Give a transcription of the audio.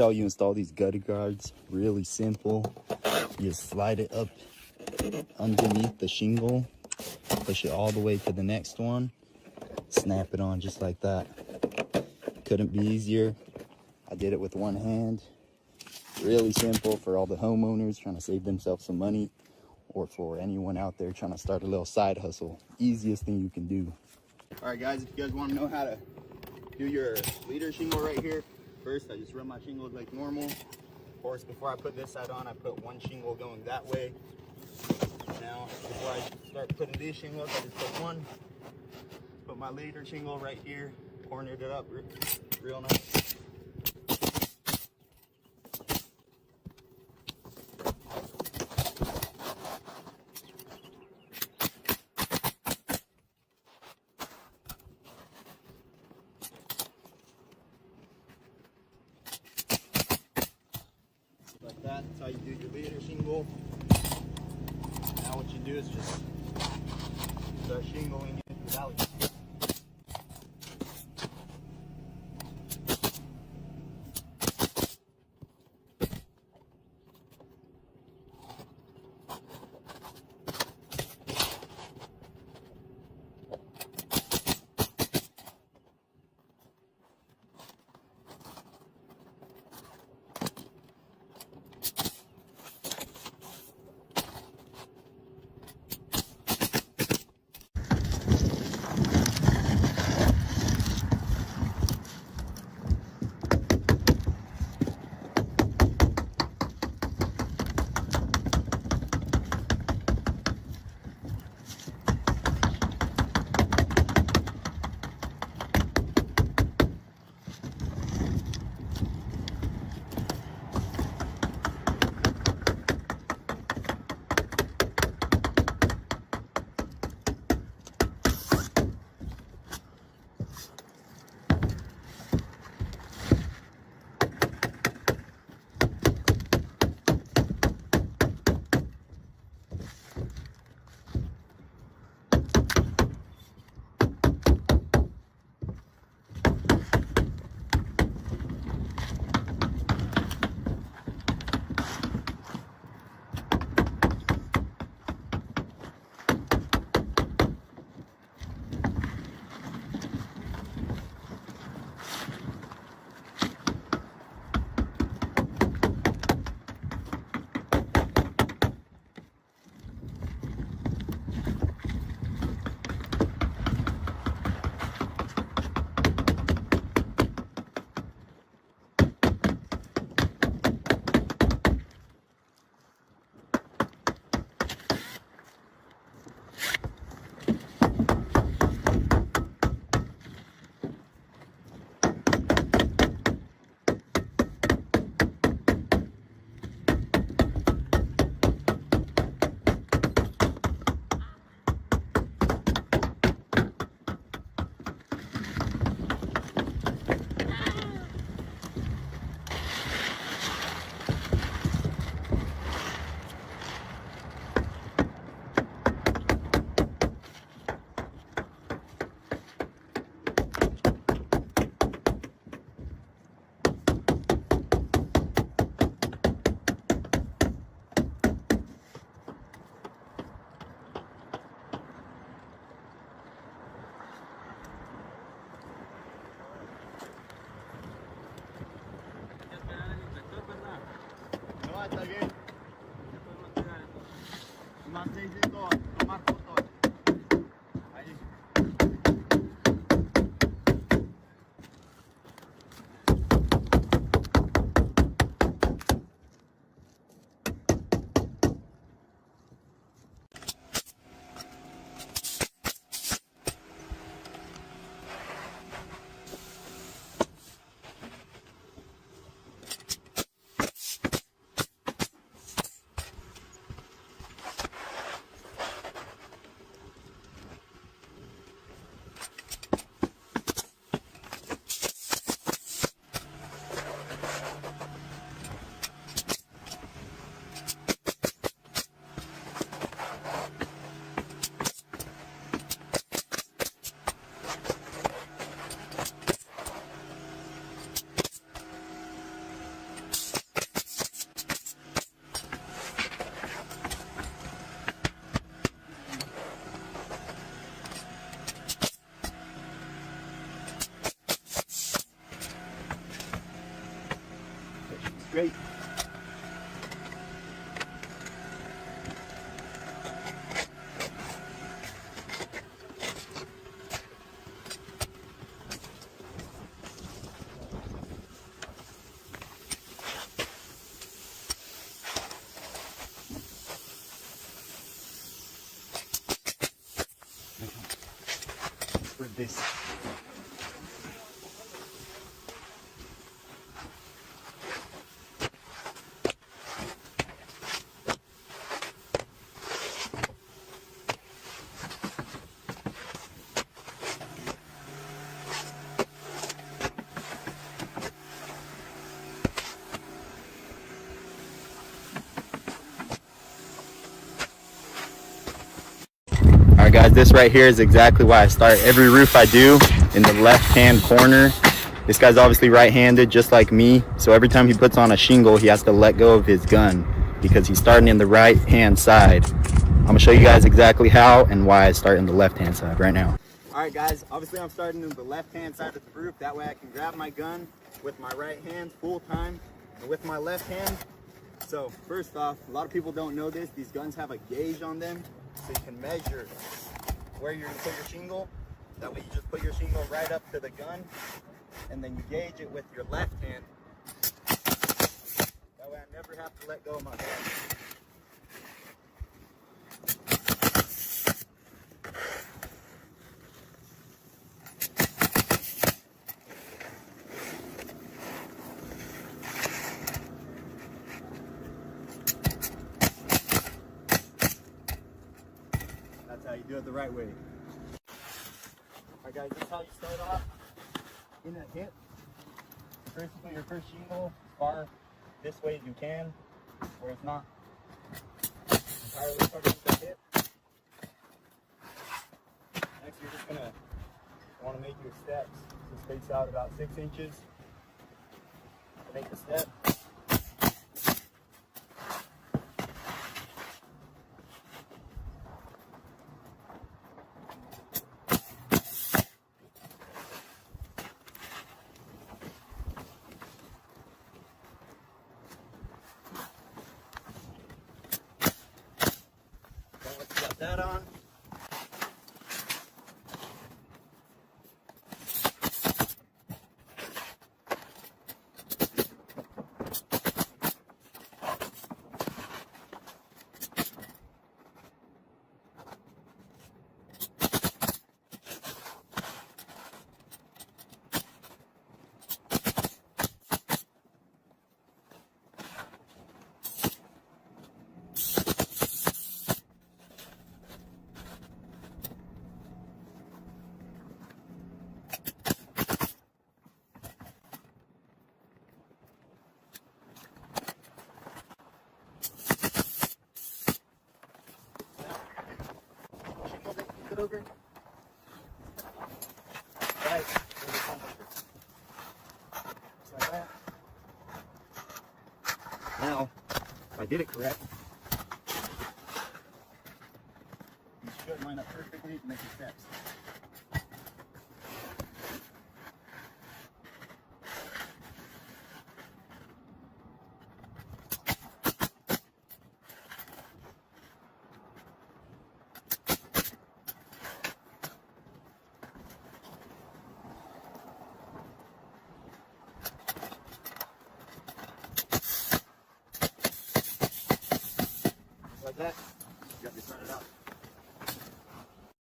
how you install these gutter guards. Really simple. You just slide it up underneath the shingle, push it all the way to the next one, snap it on just like that. Couldn't be easier. I did it with one hand. Really simple for all the homeowners trying to save themselves some money, or for anyone out there trying to start a little side hustle. Easiest thing you can do. All right guys, if you guys want to know how to do your leader shingle right here, first I just run my shingle like normal. Of course, before I put this side on, I put one shingle going that way. Now, before I start putting these shingles, I just put one. Put my leader shingle right here, cornered it up real nice. Like that, that's how you do your leader shingle. Now what you do is just start shingling into the valley. Está bien. Mantém todo, tomar foto. Ahí. Great. For this. Alright guys, this right here is exactly why I start every roof I do in the left hand corner. This guy's obviously right-handed just like me, so every time he puts on a shingle he has to let go of his gun because he's starting in the right hand side. I'm gonna show you guys exactly how and why I start in the left hand side right now. Alright guys, obviously I'm starting in the left hand side of the roof, that way I can grab my gun with my right hand full time and with my left hand. So first off, a lot of people don't know this, these guns have a gauge on them, so you can measure where you're gonna put your shingle. That way you just put your shingle right up to the gun and then you gauge it with your left hand. That way I never have to let go of my gun. That's how you do it the right way. Alright guys, this is how you start off in a hip. First you put your first shingle as far this way as you can, where it's not entirely starting with the hip. Next you're just gonna want to make your steps. So space out about 6 inches. Make the step. Got that on. Over. Right. Just like that. Now, if I did it correct, you should line up perfectly to make your steps.